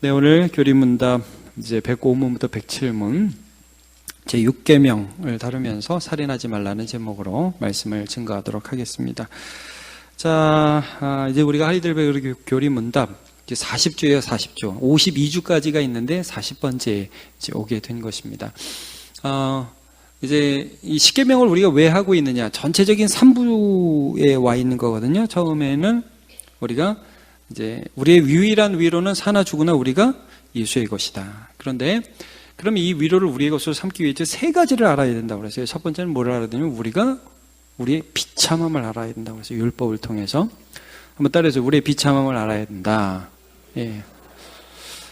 네, 오늘 교리문답 이제 105문부터 107문 제 6계명을 다루면서 살인하지 말라는 제목으로 말씀을 증거하도록 하겠습니다. 자, 이제 우리가 하이델베르 교리문답 이제 40주예요, 40주. 52주까지가 있는데 40번째에 이제 오게 된 것입니다. 이제 이 10계명을 우리가 왜 하고 있느냐? 전체적인 3부에 와 있는 거거든요. 처음에는 우리가 이제 우리의 유일한 위로는 사나 죽으나 우리가 예수의 것이다. 그런데 그럼 이 위로를 우리의 것으로 삼기 위해 세 가지를 알아야 된다고 그랬어요. 첫 번째는 뭘 알아야 되냐면 우리가 우리의 비참함을 알아야 된다고 그랬어요. 율법을 통해서. 한번 따라해서 우리의 비참함을 알아야 된다. 예.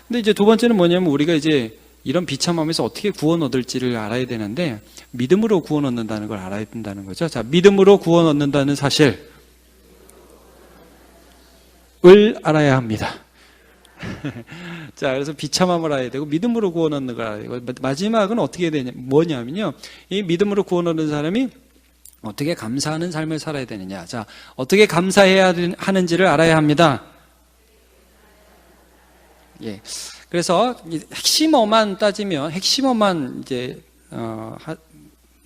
근데 이제 두 번째는 뭐냐면 우리가 이제 이런 비참함에서 어떻게 구원 얻을지를 알아야 되는데 믿음으로 구원 얻는다는 걸 알아야 된다는 거죠. 자, 믿음으로 구원 얻는다는 사실을 알아야 합니다. 자, 그래서 비참함을 알아야 되고 믿음으로 구원 얻는 걸 알아야 되고 마지막은 어떻게 되냐, 뭐냐면요. 이 믿음으로 구원 얻는 사람이 어떻게 감사하는 삶을 살아야 되느냐. 자, 어떻게 감사해야 하는지를 알아야 합니다. 예. 그래서 핵심어만 따지면 핵심어만 이제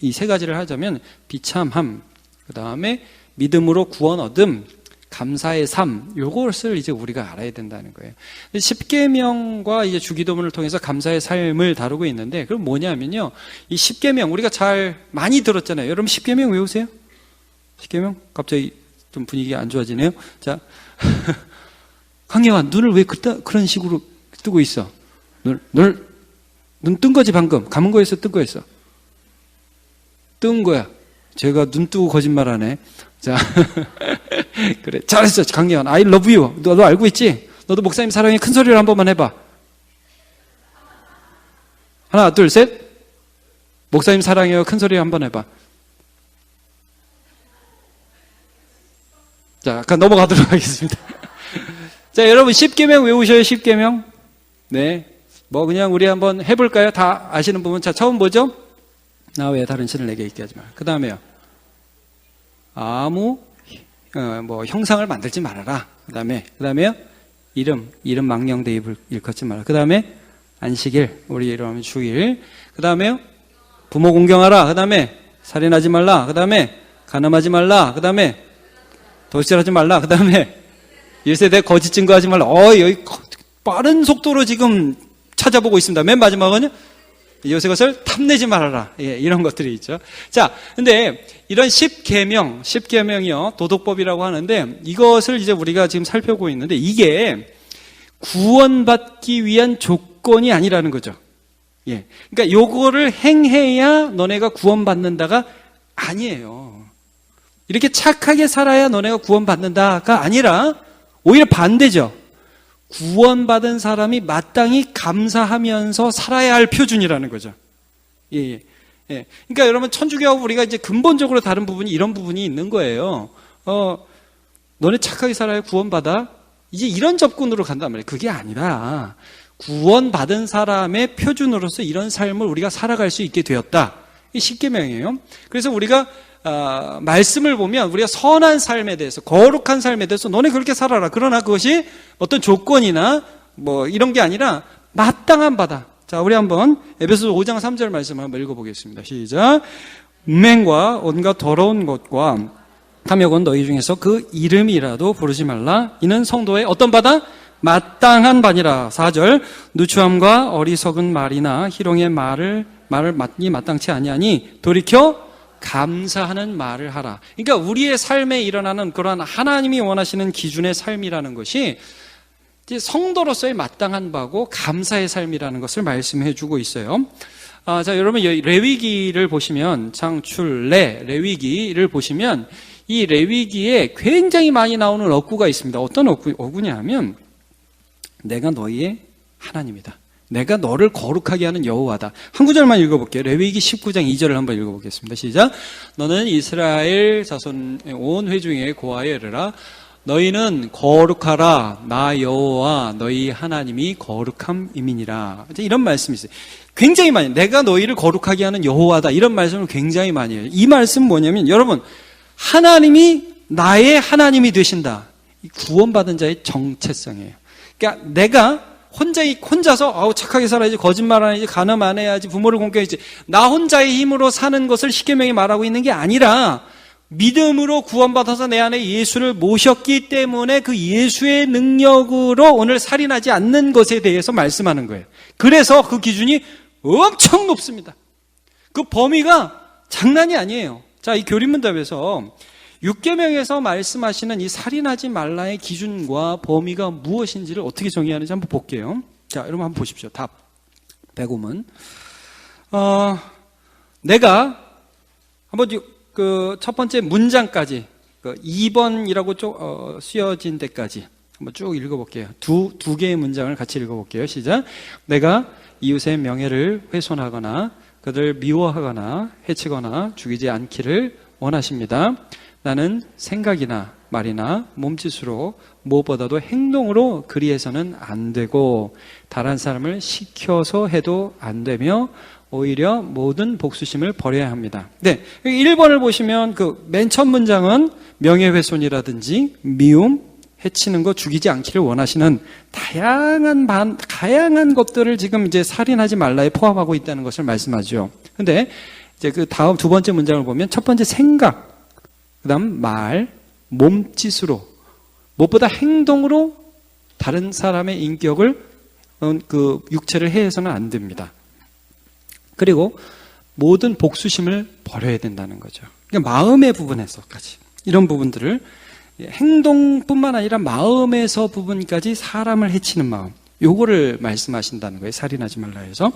이 세 가지를 하자면 비참함, 그 다음에 믿음으로 구원 얻음, 감사의 삶, 요것을 이제 우리가 알아야 된다는 거예요. 10계명과 이제 주기도문을 통해서 감사의 삶을 다루고 있는데, 그럼 뭐냐면요. 이 10계명, 우리가 잘 많이 들었잖아요. 여러분 10계명 외우세요? 10계명? 갑자기 좀 분위기가 안 좋아지네요. 자, 강영아, 눈을 왜 그런 식으로 뜨고 있어? 눈 뜬 거지, 방금. 감은 거였어, 뜬 거였어? 뜬 거야. 제가 눈 뜨고 거짓말 하네. 자, 그래. 잘했어, 강예원. I love you. 너 알고 있지? 너도 목사님 사랑해. 큰 소리로 한 번만 해봐. 하나, 둘, 셋. 목사님 사랑해요. 큰 소리로 한 번 해봐. 자, 아까 넘어가도록 하겠습니다. 자, 여러분 10계명 외우셔요. 10계명. 네. 뭐 그냥 우리 한번 해볼까요? 다 아시는 부분. 자, 처음 뭐죠? 나 외에 다른 신을 내게 있게 하지 마라. 그 다음에요. 아무 형상을 만들지 말아라. 그 다음에요. 이름 망령되이 일컫지 마라. 그 다음에 안식일, 우리 이름하면 주일. 그 다음에요. 부모 공경하라. 그 다음에 살인하지 말라. 그 다음에 간음하지 말라. 그 다음에 도둑질하지 말라. 그 다음에 1세대 거짓 증거하지 말라. 여기 빠른 속도로 지금 찾아보고 있습니다. 맨 마지막은요. 이것의 것을 탐내지 말아라. 예, 이런 것들이 있죠. 자, 근데 이런 10계명이요. 도덕법이라고 하는데 이것을 이제 우리가 지금 살펴보고 있는데 이게 구원받기 위한 조건이 아니라는 거죠. 예. 그러니까 요거를 행해야 너네가 구원받는다가 아니에요. 이렇게 착하게 살아야 너네가 구원받는다가 아니라 오히려 반대죠. 구원받은 사람이 마땅히 감사하면서 살아야 할 표준이라는 거죠. 예. 그러니까 여러분 천주교하고 우리가 이제 근본적으로 다른 부분이 이런 부분이 있는 거예요. 너네 착하게 살아야 구원받아? 이제 이런 접근으로 간단 말이에요. 그게 아니라 구원받은 사람의 표준으로서 이런 삶을 우리가 살아갈 수 있게 되었다. 이 10계명이에요. 그래서 우리가 말씀을 보면 우리가 선한 삶에 대해서 거룩한 삶에 대해서 너네 그렇게 살아라. 그러나 그것이 어떤 조건이나 뭐 이런 게 아니라 마땅한 바다. 자, 우리 한번 에베소서 5장 3절 말씀을 한번 읽어보겠습니다. 시작. 음행과 온갖 더러운 것과 탐욕은 너희 중에서 그 이름이라도 부르지 말라. 이는 성도의 어떤 바다? 마땅한 바니라. 4절. 누추함과 어리석은 말이나 희롱의 말을 마땅치 아니하니 돌이켜 감사하는 말을 하라. 그러니까 우리의 삶에 일어나는 그러한 하나님이 원하시는 기준의 삶이라는 것이 이제 성도로서의 마땅한 바고 감사의 삶이라는 것을 말씀해 주고 있어요. 자, 여러분 레위기를 보시면 레위기를 보시면 이 레위기에 굉장히 많이 나오는 어구가 있습니다. 어떤 어구냐 하면 내가 너희의 하나님이다. 내가 너를 거룩하게 하는 여호와다. 한 구절만 읽어볼게요. 레위기 19장 2절을 한번 읽어보겠습니다. 시작. 너는 이스라엘 자손 온 회중에 고하여 이르라. 너희는 거룩하라. 나 여호와 너희 하나님이 거룩함이니라. 이런 말씀이 있어요. 굉장히 많이. 내가 너희를 거룩하게 하는 여호와다. 이런 말씀을 굉장히 많이 해요. 이 말씀은 뭐냐면 여러분 하나님이 나의 하나님이 되신다. 이 구원받은 자의 정체성이에요. 그러니까 내가 혼자서 착하게 살아야지, 거짓말 안 해야지, 간음 안 해야지, 부모를 공경해야지, 나 혼자의 힘으로 사는 것을 십계명이 말하고 있는 게 아니라 믿음으로 구원받아서 내 안에 예수를 모셨기 때문에 그 예수의 능력으로 오늘 살인하지 않는 것에 대해서 말씀하는 거예요. 그래서 그 기준이 엄청 높습니다. 그 범위가 장난이 아니에요. 자, 이 교리문답에서 6계명에서 말씀하시는 이 살인하지 말라의 기준과 범위가 무엇인지를 어떻게 정의하는지 한번 볼게요. 자, 여러분 한번 보십시오. 답. 백오문. 내가 한번 그 첫 번째 문장까지, 그 2번이라고 쓰여진 데까지 한번 쭉 읽어볼게요. 두 개의 문장을 같이 읽어볼게요. 시작. 내가 이웃의 명예를 훼손하거나 그들을 미워하거나 해치거나 죽이지 않기를 원하십니다. 나는 생각이나 말이나 몸짓으로 무엇보다도 행동으로 그리해서는 안 되고 다른 사람을 시켜서 해도 안 되며 오히려 모든 복수심을 버려야 합니다. 네, 1번을 보시면 그 맨 첫 문장은 명예훼손이라든지 미움, 해치는 거, 죽이지 않기를 원하시는 다양한 것들을 지금 이제 살인하지 말라에 포함하고 있다는 것을 말씀하죠. 근데 이제 그 다음 두 번째 문장을 보면 첫 번째 생각, 그다음 말, 몸짓으로, 무엇보다 행동으로 다른 사람의 인격을, 그 육체를 해해서는 안 됩니다. 그리고 모든 복수심을 버려야 된다는 거죠. 그러니까 마음의 부분에서까지 이런 부분들을, 행동뿐만 아니라 마음에서 부분까지 사람을 해치는 마음, 요거를 말씀하신다는 거예요. 살인하지 말라 해서.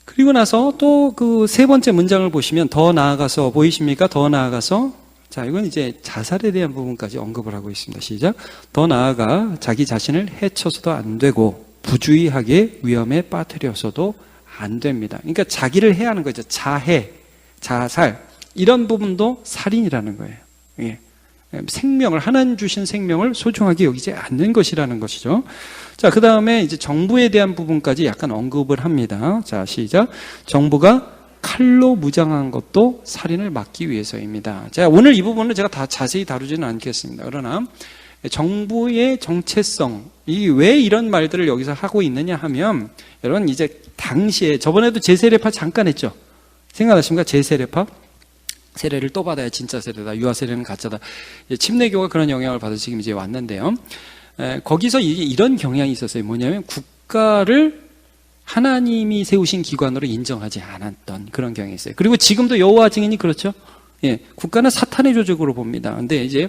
그리고 나서 또 그 세 번째 문장을 보시면 더 나아가서 보이십니까? 더 나아가서, 자, 이건 이제 자살에 대한 부분까지 언급을 하고 있습니다. 시작. 더 나아가 자기 자신을 해쳐서도 안 되고 부주의하게 위험에 빠뜨려서도 안 됩니다. 그러니까 자기를 해야 하는 거죠. 자해, 자살, 이런 부분도 살인이라는 거예요. 예. 생명을, 하나님 주신 생명을 소중하게 여기지 않는 것이라는 것이죠. 자, 그 다음에 이제 정부에 대한 부분까지 약간 언급을 합니다. 자, 시작. 정부가 칼로 무장한 것도 살인을 막기 위해서입니다. 자, 오늘 이 부분은 제가 다 자세히 다루지는 않겠습니다. 그러나 정부의 정체성, 이 왜 이런 말들을 여기서 하고 있느냐 하면, 여러분 이제 당시에, 저번에도 제세례파 잠깐 했죠. 생각나십니까? 제세례파? 세례를 또 받아야 진짜 세례다. 유아 세례는 가짜다. 침례교가 그런 영향을 받아 지금 이제 왔는데요. 거기서 이런 경향이 있었어요. 뭐냐면 국가를 하나님이 세우신 기관으로 인정하지 않았던 그런 경향이 있어요. 그리고 지금도 여호와 증인이 그렇죠. 예, 국가는 사탄의 조직으로 봅니다. 근데 이제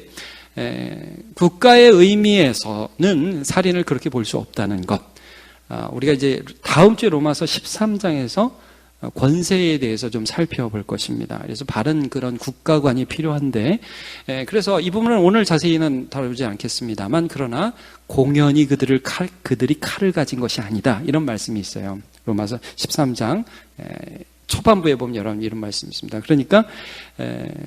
국가의 의미에서는 살인을 그렇게 볼 수 없다는 것. 우리가 이제 다음 주에 로마서 13장에서 권세에 대해서 좀 살펴볼 것입니다. 그래서 바른 그런 국가관이 필요한데, 그래서 이 부분은 오늘 자세히는 다루지 않겠습니다만, 그러나 공연히 그들이 칼을 가진 것이 아니다, 이런 말씀이 있어요. 로마서 13장 초반부에 보면 여러분 이런 말씀이 있습니다. 그러니까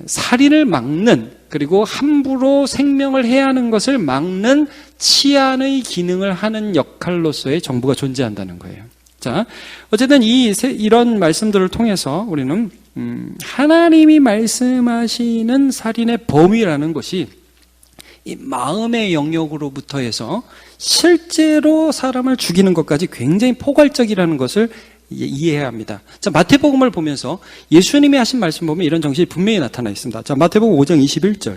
살인을 막는, 그리고 함부로 생명을 해하는 것을 막는 치안의 기능을 하는 역할로서의 정부가 존재한다는 거예요. 자, 어쨌든 이런 말씀들을 통해서 우리는 하나님이 말씀하시는 살인의 범위라는 것이 이 마음의 영역으로부터 해서 실제로 사람을 죽이는 것까지 굉장히 포괄적이라는 것을 이해해야 합니다. 자, 마태복음을 보면서 예수님이 하신 말씀 보면 이런 정신이 분명히 나타나 있습니다. 자, 마태복음 5장 21절.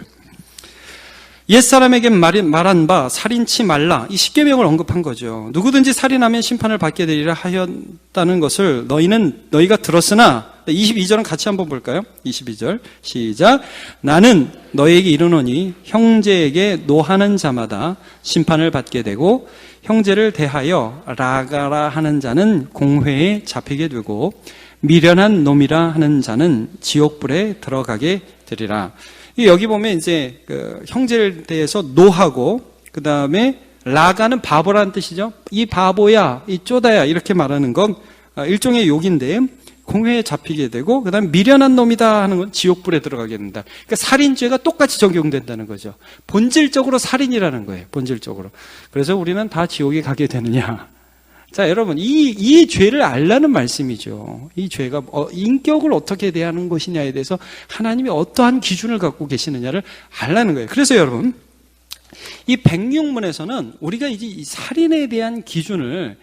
옛사람에게 말한 바 살인치 말라, 이 십계명을 언급한 거죠. 누구든지 살인하면 심판을 받게 되리라 하였다는 것을 너희가 들었으나, 22절은 같이 한번 볼까요? 22절 시작. 나는 너희에게 이르노니 형제에게 노하는 자마다 심판을 받게 되고 형제를 대하여 라가라 하는 자는 공회에 잡히게 되고 미련한 놈이라 하는 자는 지옥불에 들어가게 되리라. 여기 보면 이제 그 형제를 대해서 노하고, 그 다음에 라가는 바보라는 뜻이죠. 이 바보야, 이 쪼다야, 이렇게 말하는 건 일종의 욕인데, 공회에 잡히게 되고, 그 다음에 미련한 놈이다 하는 건 지옥불에 들어가게 된다. 그러니까 살인죄가 똑같이 적용된다는 거죠. 본질적으로 살인이라는 거예요. 본질적으로. 그래서 우리는 다 지옥에 가게 되느냐. 자, 여러분, 이 죄를 알라는 말씀이죠. 이 죄가 인격을 어떻게 대하는 것이냐에 대해서 하나님이 어떠한 기준을 갖고 계시느냐를 알라는 거예요. 그래서 여러분, 이 106문에서는 우리가 이제 이 살인에 대한 기준을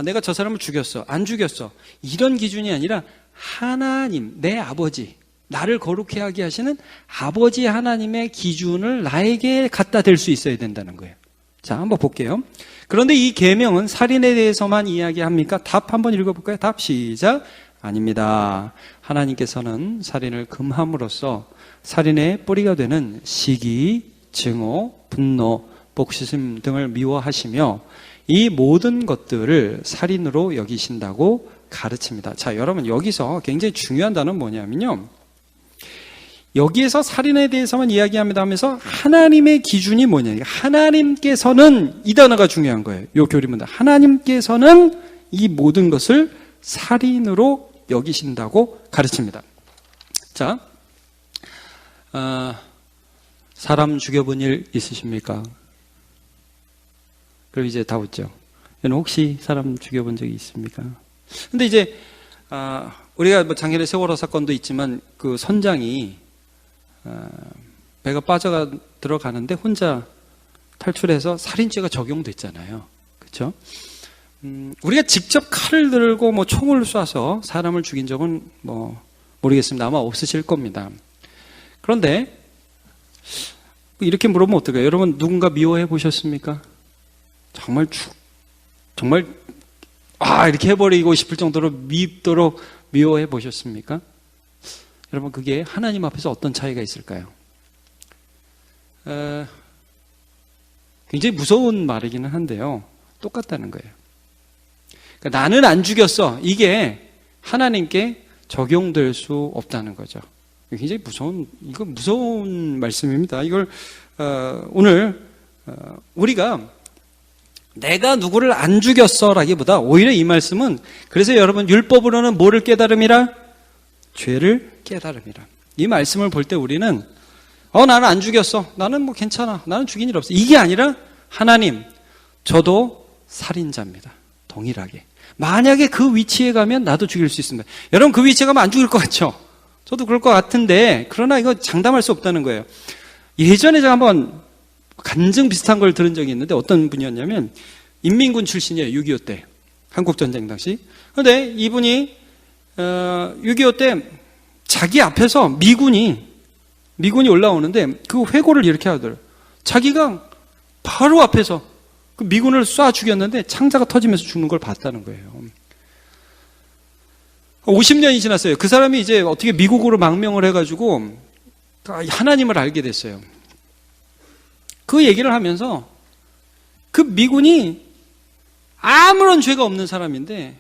내가 저 사람을 죽였어, 안 죽였어, 이런 기준이 아니라 하나님, 내 아버지, 나를 거룩해 하게 하시는 아버지 하나님의 기준을 나에게 갖다 댈 수 있어야 된다는 거예요. 자, 한번 볼게요. 그런데 이 계명은 살인에 대해서만 이야기합니까? 답 한번 읽어볼까요? 답 시작. 아닙니다. 하나님께서는 살인을 금함으로써 살인의 뿌리가 되는 시기, 증오, 분노, 복수심 등을 미워하시며 이 모든 것들을 살인으로 여기신다고 가르칩니다. 자, 여러분 여기서 굉장히 중요한 단어는 뭐냐면요, 여기에서 살인에 대해서만 이야기합니다 하면서 하나님의 기준이 뭐냐, 하나님께서는, 이 단어가 중요한 거예요. 이 교리문다. 하나님께서는 이 모든 것을 살인으로 여기신다고 가르칩니다. 자, 사람 죽여본 일 있으십니까? 그럼 이제 다 웃죠. 여러분 혹시 사람 죽여본 적이 있습니까? 근데 이제 우리가 뭐 작년에 세월호 사건도 있지만 그 선장이 배가 빠져 들어가는데 혼자 탈출해서 살인죄가 적용됐잖아요. 그렇죠? 우리가 직접 칼을 들고 뭐 총을 쏴서 사람을 죽인 적은 뭐 모르겠습니다. 아마 없으실 겁니다. 그런데 이렇게 물어보면 어떨까요? 여러분 누군가 미워해 보셨습니까? 정말 이렇게 해버리고 싶을 정도로 밉도록 미워해 보셨습니까? 여러분 그게 하나님 앞에서 어떤 차이가 있을까요? 굉장히 무서운 말이기는 한데요, 똑같다는 거예요. 그러니까 나는 안 죽였어, 이게 하나님께 적용될 수 없다는 거죠. 굉장히 무서운 말씀입니다. 이걸 오늘 우리가 내가 누구를 안 죽였어 라기보다 오히려 이 말씀은, 그래서 여러분 율법으로는 뭐를 깨달음이라? 죄를 깨달음이라. 이 말씀을 볼 때 우리는 나는 안 죽였어, 나는 뭐 괜찮아, 나는 죽인 일 없어, 이게 아니라 하나님, 저도 살인자입니다. 동일하게. 만약에 그 위치에 가면 나도 죽일 수 있습니다. 여러분 그 위치에 가면 안 죽일 것 같죠? 저도 그럴 것 같은데, 그러나 이거 장담할 수 없다는 거예요. 예전에 제가 한번 간증 비슷한 걸 들은 적이 있는데, 어떤 분이었냐면 인민군 출신이에요. 6.25 때, 한국전쟁 당시. 그런데 이분이 6.25 때 자기 앞에서 미군이 올라오는데 그 회고를 이렇게 하더라고요. 자기가 바로 앞에서 그 미군을 쏴 죽였는데 창자가 터지면서 죽는 걸 봤다는 거예요. 50년이 지났어요. 그 사람이 이제 어떻게 미국으로 망명을 해가지고 하나님을 알게 됐어요. 그 얘기를 하면서 그 미군이 아무런 죄가 없는 사람인데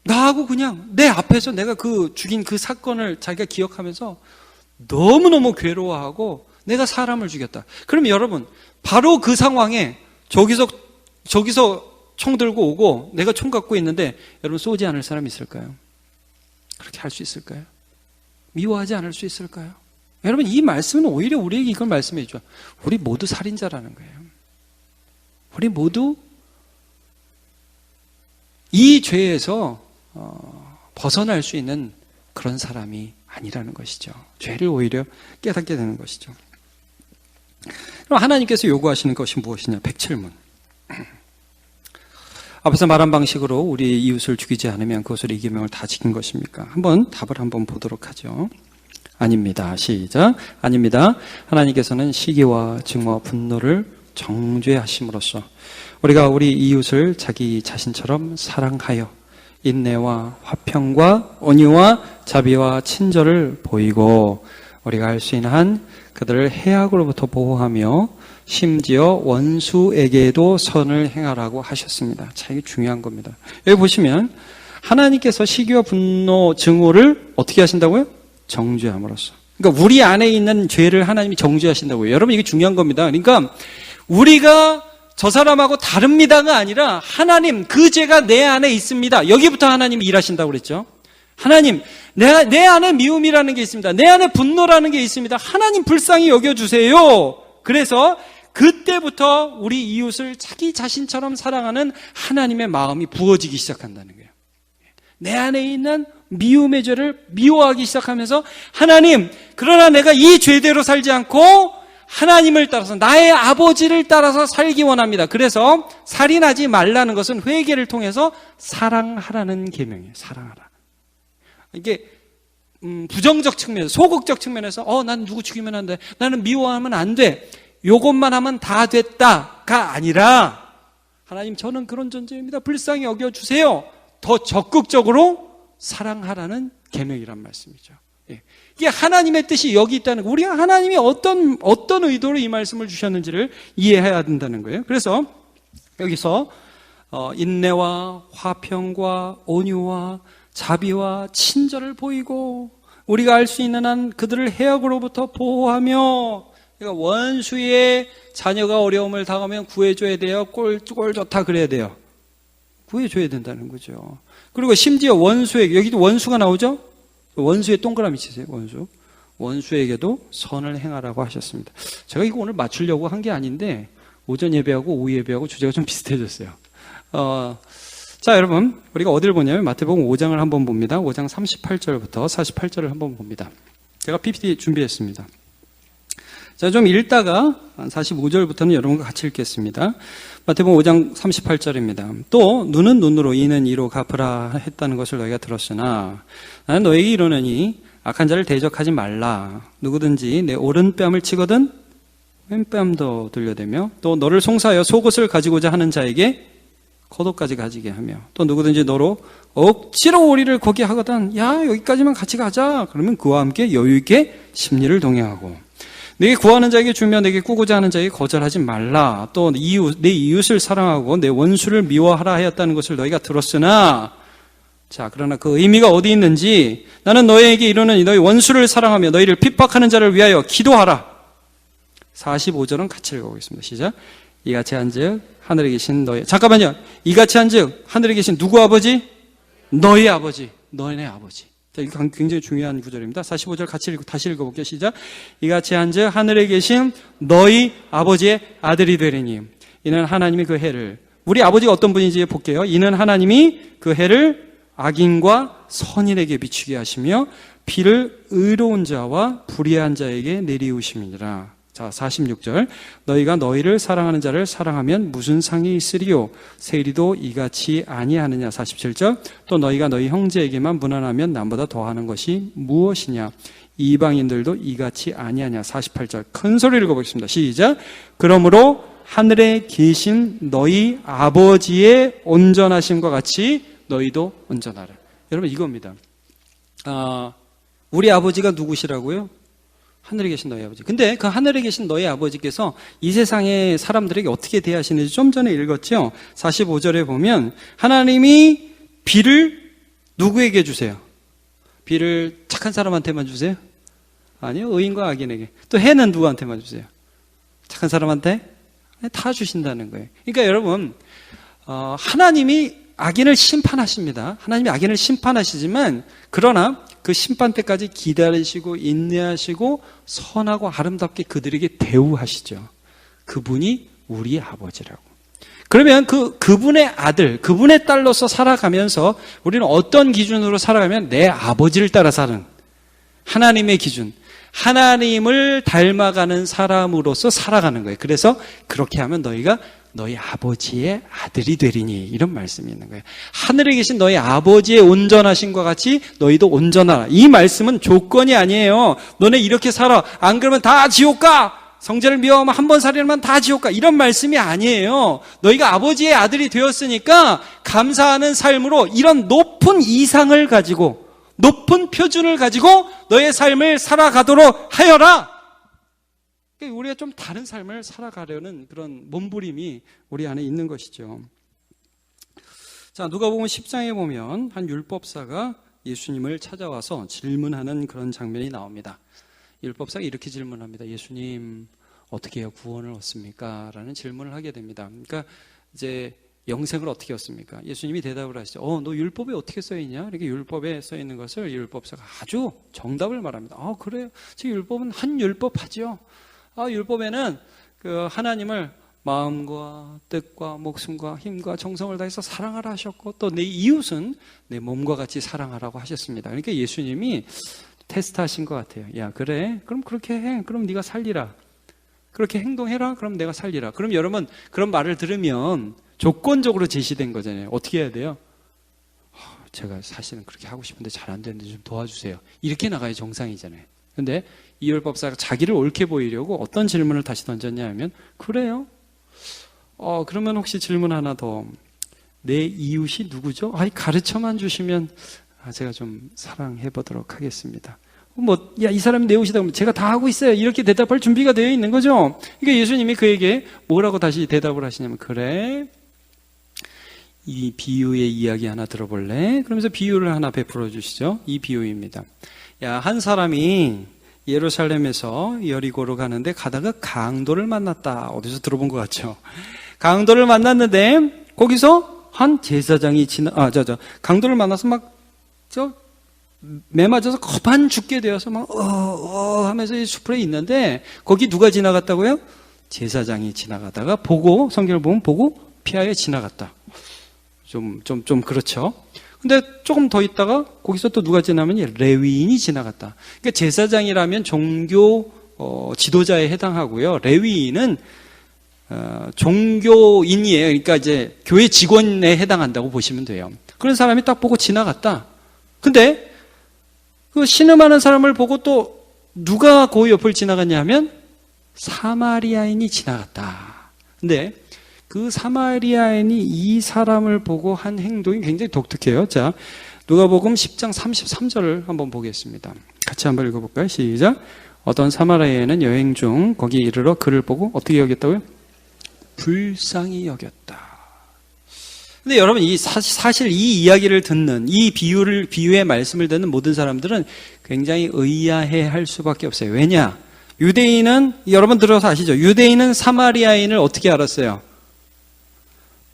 나하고 그냥 내 앞에서 내가 그 죽인 그 사건을 자기가 기억하면서 너무너무 괴로워하고 내가 사람을 죽였다. 그럼 여러분 바로 그 상황에 저기서 총 들고 오고 내가 총 갖고 있는데 여러분 쏘지 않을 사람이 있을까요? 그렇게 할 수 있을까요? 미워하지 않을 수 있을까요? 여러분 이 말씀은 오히려 우리에게 이걸 말씀해 주죠. 우리 모두 살인자라는 거예요. 우리 모두 이 죄에서 벗어날 수 있는 그런 사람이 아니라는 것이죠. 죄를 오히려 깨닫게 되는 것이죠. 그럼 하나님께서 요구하시는 것이 무엇이냐? 107문. 앞에서 말한 방식으로 우리 이웃을 죽이지 않으면 그것으로 이 계명을 다 지킨 것입니까? 답을 한번 보도록 하죠. 아닙니다. 시작. 아닙니다. 하나님께서는 시기와 증오와 분노를 정죄하심으로써 우리가 우리 이웃을 자기 자신처럼 사랑하여 인내와 화평과 온유와 자비와 친절을 보이고 우리가 할 수 있는 한 그들을 해악으로부터 보호하며 심지어 원수에게도 선을 행하라고 하셨습니다. 자, 이게 중요한 겁니다. 여기 보시면 하나님께서 시기와 분노, 증오를 어떻게 하신다고요? 정죄함으로써. 그러니까 우리 안에 있는 죄를 하나님이 정죄하신다고요. 여러분 이게 중요한 겁니다. 그러니까 우리가 저 사람하고 다릅니다가 아니라 하나님 그 죄가 내 안에 있습니다. 여기부터 하나님이 일하신다고 그랬죠. 하나님 내 안에 미움이라는 게 있습니다. 내 안에 분노라는 게 있습니다. 하나님 불쌍히 여겨주세요. 그래서 그때부터 우리 이웃을 자기 자신처럼 사랑하는 하나님의 마음이 부어지기 시작한다는 거예요. 내 안에 있는 미움의 죄를 미워하기 시작하면서 하나님, 그러나 내가 이 죄대로 살지 않고 하나님을 따라서 나의 아버지를 따라서 살기 원합니다. 그래서 살인하지 말라는 것은 회개를 통해서 사랑하라는 계명이에요. 사랑하라. 이게 부정적 측면, 소극적 측면에서 난 누구 죽이면 안 돼. 나는 미워하면 안 돼. 요것만 하면 다 됐다가 아니라 하나님 저는 그런 존재입니다. 불쌍히 여겨주세요. 더 적극적으로 사랑하라는 계명이란 말씀이죠. 예. 이게 하나님의 뜻이 여기 있다는 거. 우리가 하나님이 어떤 의도로 이 말씀을 주셨는지를 이해해야 된다는 거예요. 그래서 여기서 인내와 화평과 온유와 자비와 친절을 보이고 우리가 알 수 있는 한 그들을 해악으로부터 보호하며, 그러니까 원수의 자녀가 어려움을 당하면 구해줘야 돼요. 꼴 좋다 그래야 돼요. 구해줘야 된다는 거죠. 그리고 심지어 원수에게, 여기도 원수가 나오죠? 원수의 동그라미 치세요. 원수에게도 선을 행하라고 하셨습니다. 제가 이거 오늘 맞추려고 한 게 아닌데 오전 예배하고 오후 예배하고 주제가 좀 비슷해졌어요. 자, 여러분, 우리가 어디를 보냐면 마태복음 5장을 한번 봅니다. 5장 38절부터 48절을 한번 봅니다. 제가 PPT 준비했습니다. 자, 좀 읽다가 45절부터는 여러분과 같이 읽겠습니다. 마태복음 5장 38절입니다. 또 눈은 눈으로 이는 이로 갚으라 했다는 것을 너희가 들었으나 나는 너희에게 이르노니 악한 자를 대적하지 말라. 누구든지 내 오른뺨을 치거든 왼뺨도 들려대며 또 너를 송사하여 속옷을 가지고자 하는 자에게 겉옷까지 가지게 하며 또 누구든지 너로 억지로 우리를 거기 하거든 야 여기까지만 같이 가자. 그러면 그와 함께 여유있게 심리를 동행하고 내게 구하는 자에게 주며 내게 꾸고자 하는 자에게 거절하지 말라. 또 내 이웃을 사랑하고 내 원수를 미워하라 하였다는 것을 너희가 들었으나, 자, 그러나 그 의미가 어디 있는지 나는 너희에게 이르노니 너희 원수를 사랑하며 너희를 핍박하는 자를 위하여 기도하라. 45절은 같이 읽어보겠습니다. 시작. 이같이 한즉 하늘에 계신 너희, 잠깐만요. 이같이 한즉 하늘에 계신 누구 아버지? 너희 아버지, 너희네 아버지. 자, 이거 굉장히 중요한 구절입니다. 45절 같이 다시 읽어볼게요. 시작. 이같이 한즉 하늘에 계신 너희 아버지의 아들이 되리니 이는 하나님이 그 해를, 우리 아버지가 어떤 분인지 볼게요. 이는 하나님이 그 해를 악인과 선인에게 비추게 하시며 비를 의로운 자와 불의한 자에게 내리우심이니라. 자, 46절. 너희가 너희를 사랑하는 자를 사랑하면 무슨 상이 있으리요? 세리도 이같이 아니하느냐. 47절. 또 너희가 너희 형제에게만 무난하면 남보다 더하는 것이 무엇이냐? 이방인들도 이같이 아니하냐. 48절. 큰 소리를 읽어보겠습니다. 시작. 그러므로 하늘에 계신 너희 아버지의 온전하심과 같이 너희도 온전하라. 여러분, 이겁니다. 우리 아버지가 누구시라고요? 하늘에 계신 너희 아버지. 근데 그 하늘에 계신 너희 아버지께서 이 세상의 사람들에게 어떻게 대하시는지 좀 전에 읽었죠? 45절에 보면 하나님이 비를 누구에게 주세요? 비를 착한 사람한테만 주세요? 아니요. 의인과 악인에게. 또 해는 누구한테만 주세요? 착한 사람한테? 다 주신다는 거예요. 그러니까 여러분, 하나님이 악인을 심판하십니다. 하나님이 악인을 심판하시지만 그러나 그 심판 때까지 기다리시고 인내하시고 선하고 아름답게 그들에게 대우하시죠. 그분이 우리 아버지라고. 그러면 그분의 아들, 그분의 딸로서 살아가면서 우리는 어떤 기준으로 살아가면 내 아버지를 따라 사는 하나님의 기준, 하나님을 닮아가는 사람으로서 살아가는 거예요. 그래서 그렇게 하면 너희가 너희 아버지의 아들이 되리니, 이런 말씀이 있는 거예요. 하늘에 계신 너희 아버지의 온전하심과 같이 너희도 온전하라. 이 말씀은 조건이 아니에요. 너네 이렇게 살아. 안 그러면 다 지옥 가. 성제를 미워하면 한 번 살인하면 다 지옥 가. 이런 말씀이 아니에요. 너희가 아버지의 아들이 되었으니까 감사하는 삶으로 이런 높은 이상을 가지고, 높은 표준을 가지고 너의 삶을 살아가도록 하여라. 우리가 좀 다른 삶을 살아가려는 그런 몸부림이 우리 안에 있는 것이죠. 자, 누가복음 10장에 보면 한 율법사가 예수님을 찾아와서 질문하는 그런 장면이 나옵니다. 율법사가 이렇게 질문합니다. 예수님, 어떻게 해야 구원을 얻습니까? 라는 질문을 하게 됩니다. 그러니까 이제 영생을 어떻게 얻습니까? 예수님이 대답을 하시죠. 너 율법에 어떻게 써있냐? 이렇게 율법에 써있는 것을 율법사가 아주 정답을 말합니다. 그래요? 제 율법은 한 율법 하지요. 율법에는 그 하나님을 마음과 뜻과 목숨과 힘과 정성을 다해서 사랑하라 하셨고, 또 내 이웃은 내 몸과 같이 사랑하라고 하셨습니다. 그러니까 예수님이 테스트하신 것 같아요. 야, 그래? 그럼 그렇게 해. 그럼 네가 살리라. 그렇게 행동해라. 그럼 내가 살리라. 그럼 여러분 그런 말을 들으면 조건적으로 제시된 거잖아요. 어떻게 해야 돼요? 제가 사실은 그렇게 하고 싶은데 잘 안 되는데 좀 도와주세요. 이렇게 나가야 정상이잖아요. 근데 이 율법사가 자기를 옳게 보이려고 어떤 질문을 다시 던졌냐 하면, 그래요? 그러면 혹시 질문 하나 더. 내 이웃이 누구죠? 가르쳐만 주시면 제가 좀 사랑해 보도록 하겠습니다. 이 사람이 내 이웃이다 그러면 제가 다 하고 있어요. 이렇게 대답할 준비가 되어 있는 거죠. 그러니까 예수님이 그에게 뭐라고 다시 대답을 하시냐면, 그래, 이 비유의 이야기 하나 들어볼래? 그러면서 비유를 하나 베풀어 주시죠. 이 비유입니다. 한 사람이 예루살렘에서 여리고로 가는데 가다가 강도를 만났다. 어디서 들어본 것 같죠? 강도를 만났는데 거기서 한 제사장이 강도를 만나서 매 맞아서 거반 죽게 되어서 하면서 이 수풀에 있는데 거기 누가 지나갔다고요? 제사장이 지나가다가 성경을 보면 보고 피하여 지나갔다. 좀 그렇죠. 근데 조금 더 있다가 거기서 또 누가 지나면 레위인이 지나갔다. 그러니까 제사장이라면 종교 지도자에 해당하고요. 레위인은 종교인이에요. 그러니까 이제 교회 직원에 해당한다고 보시면 돼요. 그런 사람이 딱 보고 지나갔다. 근데 그 신음하는 사람을 보고 또 누가 그 옆을 지나갔냐 하면 사마리아인이 지나갔다. 근데 그 사마리아인이 이 사람을 보고 한 행동이 굉장히 독특해요. 자, 누가복음 10장 33절을 한번 보겠습니다. 같이 한번 읽어볼까요? 시작. 어떤 사마리아인은 여행 중 거기 이르러 그를 보고 어떻게 여겼다고요? 불쌍히 여겼다. 근데 여러분, 사실 이 이야기를 듣는, 이 비유의 말씀을 듣는 모든 사람들은 굉장히 의아해 할 수밖에 없어요. 왜냐? 유대인은, 여러분 들어서 아시죠? 유대인은 사마리아인을 어떻게 알았어요?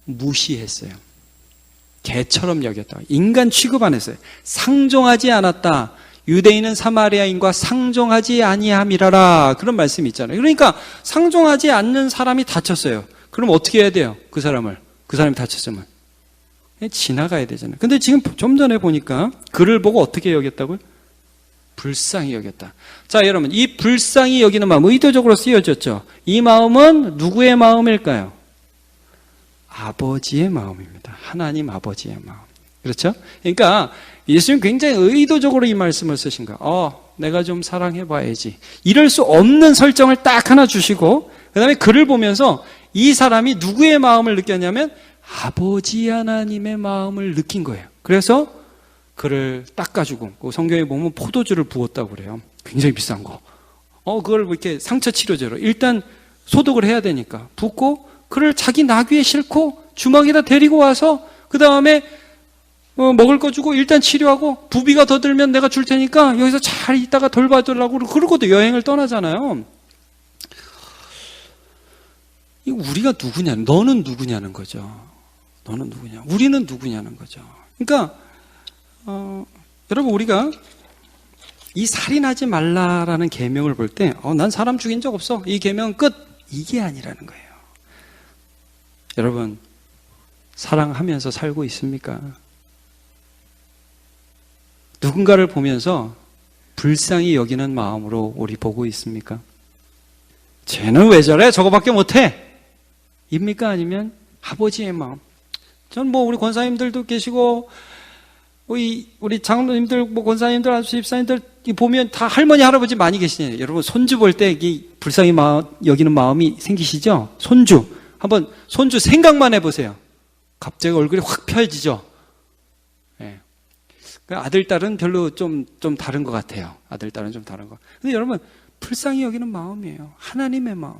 무시했어요. 개처럼 여겼다. 인간 취급 안 했어요. 상종하지 않았다. 유대인은 사마리아인과 상종하지 아니함이라라. 그런 말씀이 있잖아요. 그러니까 상종하지 않는 사람이 다쳤어요. 그럼 어떻게 해야 돼요? 그 사람이 다쳤으면 지나가야 되잖아요. 근데 지금 좀 전에 보니까 그를 보고 어떻게 여겼다고요? 불쌍히 여겼다. 자, 여러분, 이 불쌍히 여기는 마음 의도적으로 쓰여졌죠. 이 마음은 누구의 마음일까요? 아버지의 마음입니다. 하나님 아버지의 마음. 그렇죠? 그러니까 예수님 굉장히 의도적으로 이 말씀을 쓰신 거야. 내가 좀 사랑해봐야지. 이럴 수 없는 설정을 딱 하나 주시고, 그 다음에 그를 보면서 이 사람이 누구의 마음을 느꼈냐면 아버지 하나님의 마음을 느낀 거예요. 그래서 그를 닦아주고, 그 성경에 보면 포도주를 부었다고 그래요. 굉장히 비싼 거. 그걸 이렇게 상처 치료제로 일단 소독을 해야 되니까 붓고, 그를 자기 나귀에 싣고 주막에다 데리고 와서 그 다음에 먹을 거 주고 일단 치료하고, 부비가 더 들면 내가 줄 테니까 여기서 잘 있다가 돌봐주려고 그러고도 여행을 떠나잖아요. 우리가 누구냐? 너는 누구냐는 거죠. 너는 누구냐? 우리는 누구냐는 거죠. 그러니까 여러분, 우리가 이 살인하지 말라라는 계명을 볼 때 난 사람 죽인 적 없어. 이 계명은 끝. 이게 아니라는 거예요. 여러분, 사랑하면서 살고 있습니까? 누군가를 보면서 불쌍히 여기는 마음으로 우리 보고 있습니까? 쟤는 왜 저래? 저거밖에 못해. 입니까? 아니면 아버지의 마음. 전 우리 권사님들도 계시고, 우리 장로님들, 권사님들, 집사님들 보면 다 할머니, 할아버지 많이 계시네요. 여러분, 손주 볼 때 불쌍히 여기는 마음이 생기시죠? 한번 손주 생각만 해보세요. 갑자기 얼굴이 확 펴지죠? 네. 아들, 딸은 별로 좀 다른 것 같아요. 아들, 딸은 좀 다른 것. 근데 여러분, 불쌍히 여기는 마음이에요. 하나님의 마음.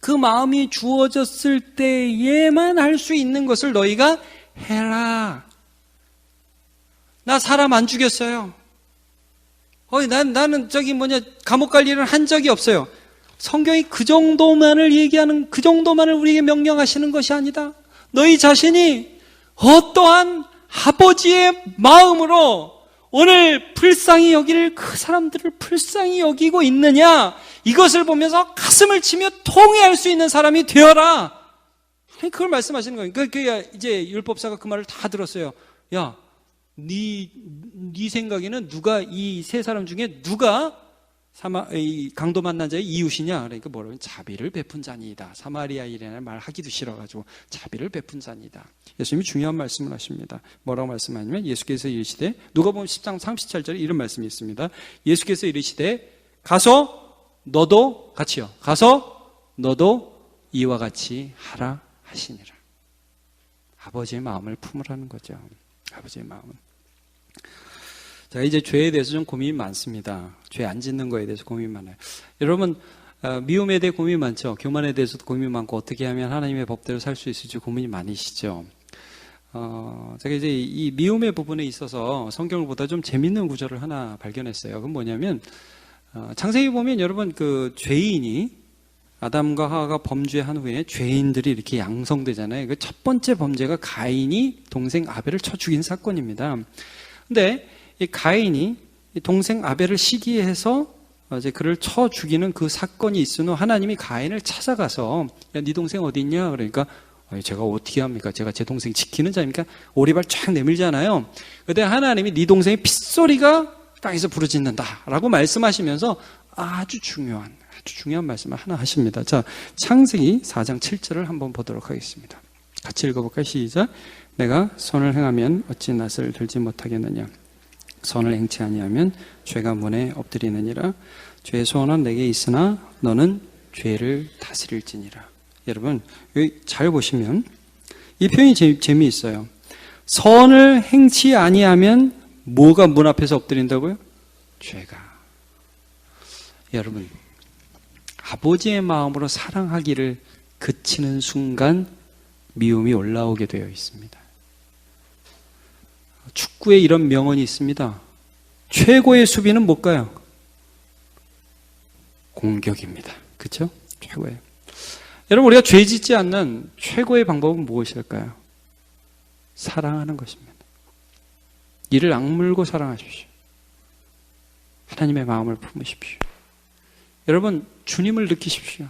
그 마음이 주어졌을 때에만 할 수 있는 것을 너희가 해라. 나 사람 안 죽였어요. 나는 감옥 갈 일은 한 적이 없어요. 성경이 그 정도만을 얘기하는, 그 정도만을 우리에게 명령하시는 것이 아니다. 너희 자신이 어떠한 아버지의 마음으로 오늘 불쌍히 여길 그 사람들을 불쌍히 여기고 있느냐, 이것을 보면서 가슴을 치며 통회할 수 있는 사람이 되어라. 그걸 말씀하시는 거예요. 그러니까 이제 율법사가 그 말을 다 들었어요. 네 생각에는 이 세 사람 중에 누가 이 강도 만난 자의 이웃이냐? 그러니까 뭐라고 자비를 베푼 자니이다. 사마리아인이라는 말 하기도 싫어가지고 자비를 베푼 자니이다. 예수님이 중요한 말씀을 하십니다. 뭐라고 말씀하냐면 예수께서 이르시되, 누가복음 10장 37절에 이런 말씀이 있습니다. 예수께서 이르시되 가서 너도 같이요. 가서 너도 이와 같이 하라 하시니라. 아버지의 마음을 품으라는 거죠. 아버지의 마음은. 자, 이제 죄에 대해서 좀 고민이 많습니다. 죄 안 짓는 거에 대해서 고민이 많아요. 여러분, 미움에 대해 고민이 많죠. 교만에 대해서도 고민이 많고, 어떻게 하면 하나님의 법대로 살 수 있을지 고민이 많으시죠. 제가 이제 이 미움의 부분에 있어서 성경을 보다 좀 재밌는 구절을 하나 발견했어요. 그건 뭐냐면, 창세기 보면 여러분 그 죄인이 아담과 하와가 범죄한 후에 죄인들이 이렇게 양성되잖아요. 그 첫 번째 범죄가 가인이 동생 아벨을 쳐 죽인 사건입니다. 근데 이 가인이 동생 아벨을 시기해서 이제 그를 쳐 죽이는 그 사건이 있은 후 하나님이 가인을 찾아가서 야, 네 동생 어디 있냐? 그러니까 제가 어떻게 합니까? 제가 제 동생 지키는 자입니까? 오리발 쫙 내밀잖아요. 근데 하나님이 네 동생의 핏소리가 땅에서 부르짖는다라고 말씀하시면서 아주 중요한 말씀을 하나 하십니다. 자, 창세기 4장 7절을 한번 보도록 하겠습니다. 같이 읽어볼까요? 시작. 내가 선을 행하면 어찌 낯을 들지 못하겠느냐? 선을 행치 아니하면 죄가 문에 엎드리느니라. 죄의 소원은 내게 있으나 너는 죄를 다스릴지니라. 여러분 여기 잘 보시면 이 표현이 재미있어요. 선을 행치 아니하면 뭐가 문 앞에서 엎드린다고요? 죄가. 여러분, 아버지의 마음으로 사랑하기를 그치는 순간 미움이 올라오게 되어 있습니다. 축구에 이런 명언이 있습니다. 최고의 수비는 뭘까요? 공격입니다. 그렇죠? 최고의. 여러분, 우리가 죄 짓지 않는 최고의 방법은 무엇일까요? 사랑하는 것입니다. 이를 악물고 사랑하십시오. 하나님의 마음을 품으십시오. 여러분, 주님을 느끼십시오.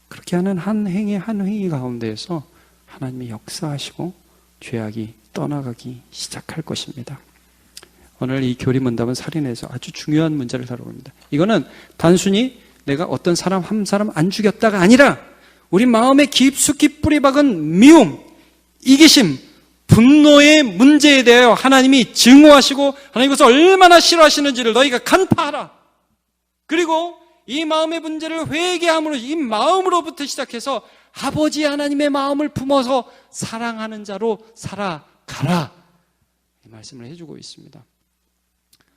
그렇게 하는 한 행위 가운데에서 하나님이 역사하시고 죄악이 떠나가기 시작할 것입니다. 오늘 이 교리문답은 살인에서 아주 중요한 문제를 다뤄봅니다. 이거는 단순히 내가 어떤 사람 한 사람 안 죽였다가 아니라 우리 마음에 깊숙이 뿌리박은 미움, 이기심, 분노의 문제에 대하여 하나님이 증오하시고 하나님 이것을 얼마나 싫어하시는지를 너희가 간파하라. 그리고 이 마음의 문제를 회개함으로 이 마음으로부터 시작해서 아버지 하나님의 마음을 품어서 사랑하는 자로 살아가라. 이 말씀을 해주고 있습니다.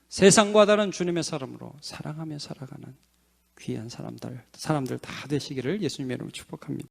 세상과 다른 주님의 사람으로 사랑하며 살아가는 귀한 사람들 다 되시기를 예수님의 이름으로 축복합니다.